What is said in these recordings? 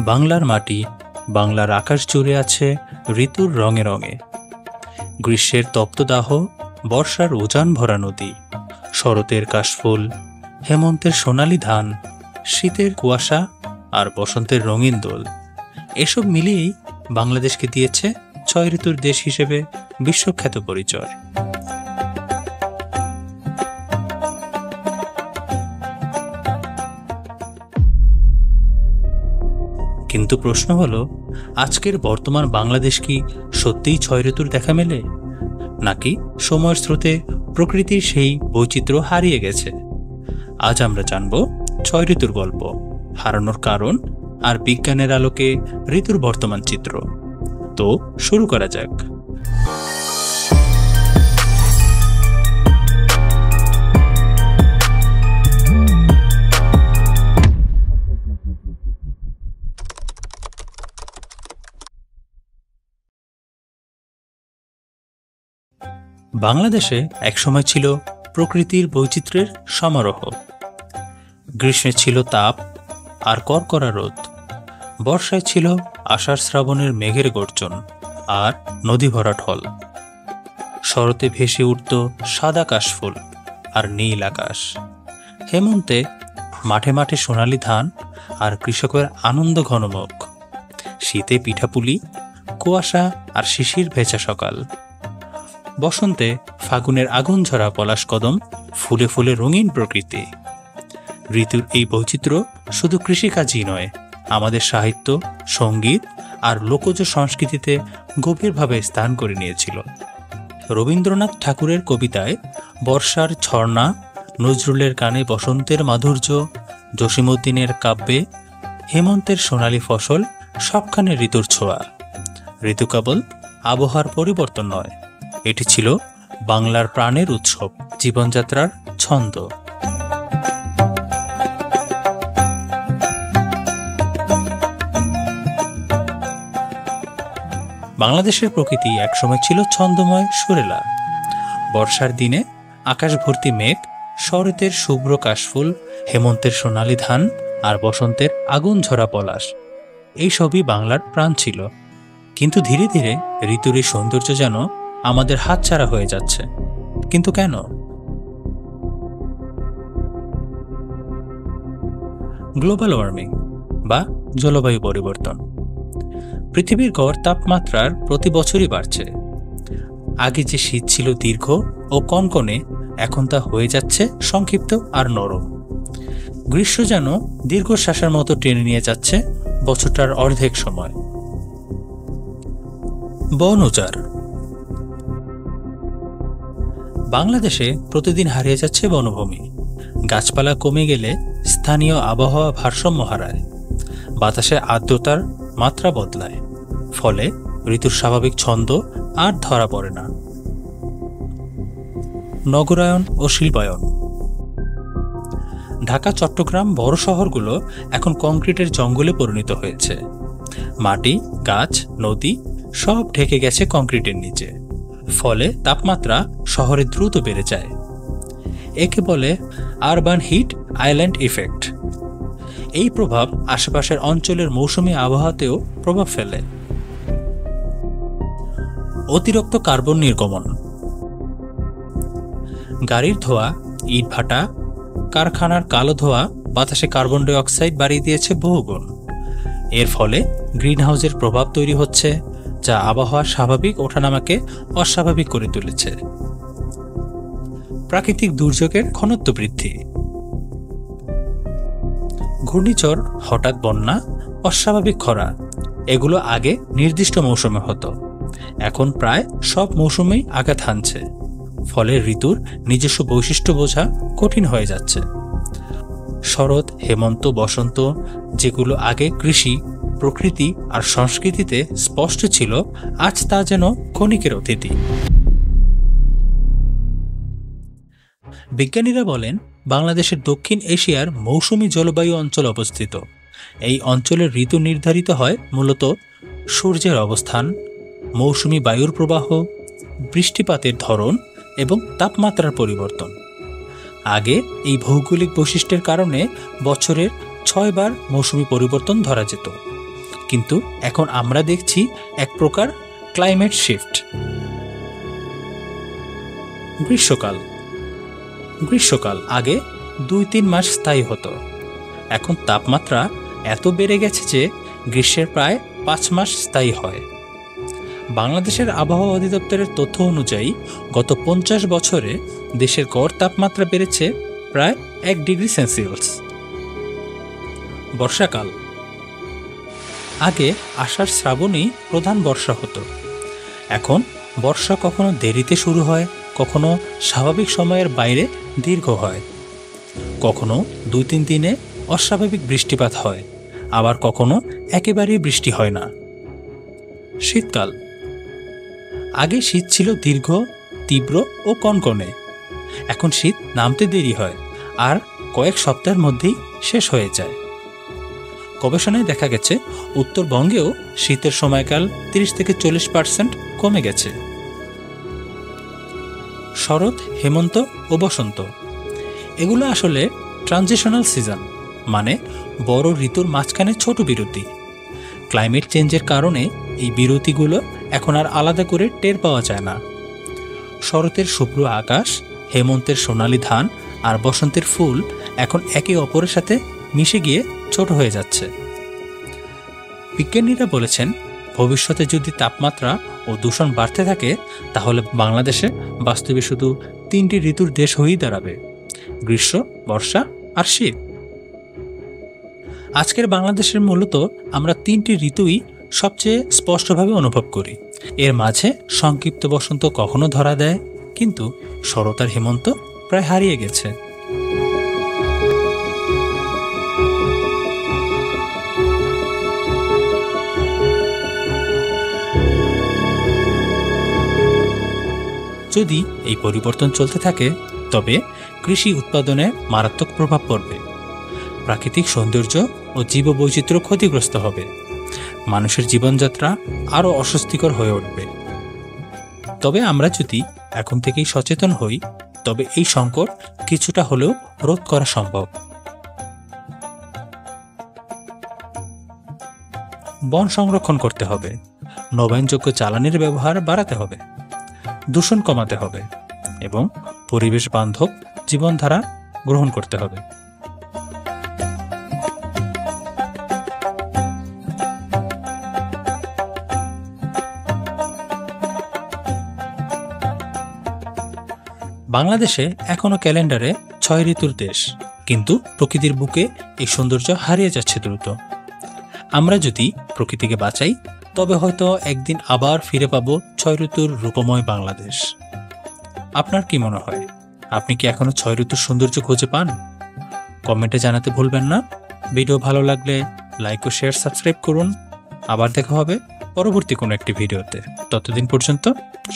বাংলার মাটি, বাংলার আকাশ জুড়ে আছে ঋতুর রঙে রঙে। গ্রীষ্মের তপ্তদাহ, বর্ষার উজান ভরা নদী, শরতের কাশফুল, হেমন্তের সোনালি ধান, শীতের কুয়াশা আর বসন্তের রঙিন দোল, এসব মিলিয়েই বাংলাদেশকে দিয়েছে ৬ ঋতুর দেশ হিসেবে বিশ্বখ্যাত পরিচয়। কিন্তু প্রশ্ন হলো, আজকের বর্তমান বাংলাদেশ কি সত্যিই ৬ ঋতুর দেখা মেলে, নাকি সময়ের স্রোতে প্রকৃতির সেই বৈচিত্র্য হারিয়ে গেছে? আজ আমরা জানব ৬ ঋতুর গল্প, হারানোর কারণ আর বিজ্ঞানের আলোকে ঋতুর বর্তমান চিত্র। তো শুরু করা যাক। বাংলাদেশে একসময় ছিল প্রকৃতির বৈচিত্র্যের সমারোহ। গ্রীষ্মে ছিল তাপ আর কড়কড়া রোদ, বর্ষায় ছিল আষাঢ় শ্রাবণের মেঘের গর্জন আর নদী ভরা ঢল, শরতে ভেসে উঠত সাদা কাশফুল আর নীল আকাশ, হেমন্তে মাঠে মাঠে সোনালি ধান আর কৃষকের আনন্দ ঘনমুখ, শীতে পিঠাপুলি, কুয়াশা আর শিশির ভেজা সকাল, বসন্তে ফাগুনের আগুন ঝরা পলাশ কদম, ফুলে ফুলে রঙিন প্রকৃতি। ঋতুর এই বৈচিত্র্য শুধু কৃষিকাজই নয়, আমাদের সাহিত্য, সঙ্গীত আর লোকজ সংস্কৃতিতে গভীরভাবে স্থান করে নিয়েছিল। রবীন্দ্রনাথ ঠাকুরের কবিতায় বর্ষার ঝর্ণা, নজরুলের গানে বসন্তের মাধুর্য, জসীমউদ্দিনের কাব্যে হেমন্তের সোনালী ফসল, সবখানে ঋতুর ছোঁয়া। ঋতু কেবল আবহাওয়ার পরিবর্তন নয়, এটি ছিল বাংলার প্রাণের উৎসব, জীবনযাত্রার ছন্দ। বাংলাদেশের প্রকৃতি একসময় ছিল ছন্দময়, সুরেলা। বর্ষার দিনে আকাশ ভর্তি মেঘ, শরতের শুভ্র কাশফুল, হেমন্তের সোনালি ধান আর বসন্তের আগুন ঝরা পলাশ, এই সবই বাংলার প্রাণ ছিল। কিন্তু ধীরে ধীরে ঋতুর এই সৌন্দর্য যেন আমাদের হাতছাড়া হয়ে যাচ্ছে। কিন্তু কেন? গ্লোবাল ওয়ার্মিং বা জলবায়ু পরিবর্তন। পৃথিবীর গড় তাপমাত্রার প্রতি বছরই বাড়ছে। আগে যে শীত ছিল দীর্ঘ ও কনকনে, এখন তা হয়ে যাচ্ছে সংক্ষিপ্ত আর নরম। গ্রীষ্ম যেন দীর্ঘশ্বাসের মতো টেনে নিয়ে যাচ্ছে বছরটার অর্ধেক সময়। বন উজাড়। বাংলাদেশে প্রতিদিন হারিয়ে যাচ্ছে বনভূমি। গাছপালা কমে গেলে স্থানীয় আবহাওয়া ভারসাম্য হারায়, বাতাসে আর্দ্রতার মাত্রা বদলায়, ফলে ঋতুর স্বাভাবিক ছন্দ আর ধরা পড়ে না। নগরায়ন ও শিল্পায়ন। ঢাকা, চট্টগ্রাম বড় শহরগুলো এখন কংক্রিটের জঙ্গলে পরিণত হয়েছে। মাটি, গাছ, নদী সব ঢেকে গেছে কংক্রিটের নিচে, ফলে তাপমাত্রা শহরে দ্রুত বেড়ে যায়। একে বলে আরবান হিট আইল্যান্ড ইফেক্ট। এই প্রভাব আশেপাশের অঞ্চলের মৌসুমী আবহাওয়াতেও প্রভাব ফেলে। অতিরিক্ত কার্বন নির্গমন। গাড়ির ধোঁয়া, ইটভাটা, কারখানার কালো ধোঁয়া বাতাসে কার্বন ডাই অক্সাইড বাড়িয়ে দিয়েছে বহুগুণ। এর ফলে গ্রিনহাউসের প্রভাব তৈরি হচ্ছে, যা আবহাওয়ার স্বাভাবিক ওঠানামাকে অস্বাভাবিক করে তুলেছে। প্রাকৃতিক দুর্যোগের ঘনত্ব বৃদ্ধি। ঘূর্ণিঝড়, হঠাৎ বন্যা, অস্বাভাবিক খরা, এগুলো আগে নির্দিষ্ট মৌসুমে হতো, এখন প্রায় সব মৌসুমেই আঘাত হানছে, ফলে ঋতুর নিজস্ব বৈশিষ্ট্য বোঝা কঠিন হয়ে যাচ্ছে। শরৎ, হেমন্ত, বসন্ত, যেগুলো আগে কৃষি, প্রকৃতি আর সংস্কৃতিতে স্পষ্ট ছিল, আজ তা যেন ক্ষণিকের অতিথি। বিজ্ঞানীরা বলেন, বাংলাদেশের দক্ষিণ এশিয়ার মৌসুমী জলবায়ু অঞ্চল অবস্থিত। এই অঞ্চলের ঋতু নির্ধারিত হয় মূলত সূর্যের অবস্থান, মৌসুমী বায়ুর প্রবাহ, বৃষ্টিপাতের ধরন এবং তাপমাত্রার পরিবর্তন। আগে এই ভৌগোলিক বৈশিষ্ট্যের কারণে বছরের 6 বার মৌসুমী পরিবর্তন ধরা যেত, কিন্তু এখন আমরা দেখছি এক প্রকার ক্লাইমেট শিফট। গ্রীষ্মকাল আগে 2-3 মাস স্থায়ী হতো, এখন তাপমাত্রা এত বেড়ে গেছে যে গ্রীষ্মের প্রায় 5 মাস স্থায়ী হয়। বাংলাদেশের আবহাওয়া অধিদপ্তরের তথ্য অনুযায়ী গত 50 বছরে দেশের গড় তাপমাত্রা বেড়েছে প্রায় 1 ডিগ্রি সেলসিয়াস। বর্ষাকাল আগে আষাঢ় শ্রাবণেই প্রধান বর্ষা হতো, এখন বর্ষা কখনো দেরিতে শুরু হয়, কখনো স্বাভাবিক সময়ের বাইরে দীর্ঘ হয়, কখনো 2-3 দিনে অস্বাভাবিক বৃষ্টিপাত হয়, আবার কখনো একেবারেই বৃষ্টি হয় না। শীতকাল আগে শীত ছিল দীর্ঘ, তীব্র ও কনকনে, এখন শীত নামতে দেরি হয় আর কয়েক সপ্তাহের মধ্যেই শেষ হয়ে যায়। গবেষণায় দেখা গেছে উত্তরবঙ্গেও শীতের সময়কাল 30-40% কমে গেছে। শরৎ, হেমন্ত ও বসন্ত এগুলো আসলে ট্রানজিশনাল সিজন, মানে বড় ঋতুর মাঝখানে ছোট বিরতি। ক্লাইমেট চেঞ্জের কারণে এই বিরতিগুলো এখন আর আলাদা করে টের পাওয়া যায় না। শরতের শুভ্র আকাশ, হেমন্তের সোনালি ধান আর বসন্তের ফুল এখন একে অপরের সাথে মিশে গিয়ে ছোট হয়ে যাচ্ছে। বিজ্ঞানীরা বলেছেন, ভবিষ্যতে যদি তাপমাত্রা ও দূষণ বাড়তে থাকে তাহলে বাংলাদেশে বাস্তবে শুধু 3টি ঋতুর দেশ হয়েই দাঁড়াবে: গ্রীষ্ম, বর্ষা আর শীত। আজকের বাংলাদেশের মূলত আমরা 3টি ঋতুই সবচেয়ে স্পষ্টভাবে অনুভব করি। এর মাঝে সংক্ষিপ্ত বসন্ত কখনো ধরা দেয়, কিন্তু শরৎ আর হেমন্ত প্রায় হারিয়ে গেছে। যদি এই পরিবর্তন চলতে থাকে তবে কৃষি উৎপাদনে মারাত্মক প্রভাব পড়বে, প্রাকৃতিক সৌন্দর্য ও জীববৈচিত্র্য ক্ষতিগ্রস্ত হবে, মানুষের জীবনযাত্রা আরও অস্বস্তিকর হয়ে উঠবে। তবে আমরা যদি এখন থেকেই সচেতন হই তবে এই সংকট কিছুটা হলেও রোধ করা সম্ভব। বন সংরক্ষণ করতে হবে, নবায়নযোগ্য জ্বালানির ব্যবহার বাড়াতে হবে, দূষণ কমাতে হবে এবং পরিবেশ বান্ধব জীবনধারা গ্রহণ করতে হবে। বাংলাদেশে এখনো ক্যালেন্ডারে 6 ঋতুর দেশ, কিন্তু প্রকৃতির বুকে এই সৌন্দর্য হারিয়ে যাচ্ছে দ্রুত। আমরা যদি প্রকৃতিকে বাঁচাই তবে হয়তো একদিন আবার ফিরে পাবো 6 ঋতুর রূপময় বাংলাদেশ। আপনার কি মনে হয়, আপনি কি এখনো 6 ঋতুর সৌন্দর্য খুঁজে পান? কমেন্টে জানাতে ভুলবেন না। ভিডিও ভালো লাগলে লাইক ও শেয়ার, সাবস্ক্রাইব করুন। আবার দেখা হবে পরবর্তী কোনো একটি ভিডিওতে। ততদিন পর্যন্ত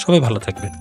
সবাই ভালো থাকবেন।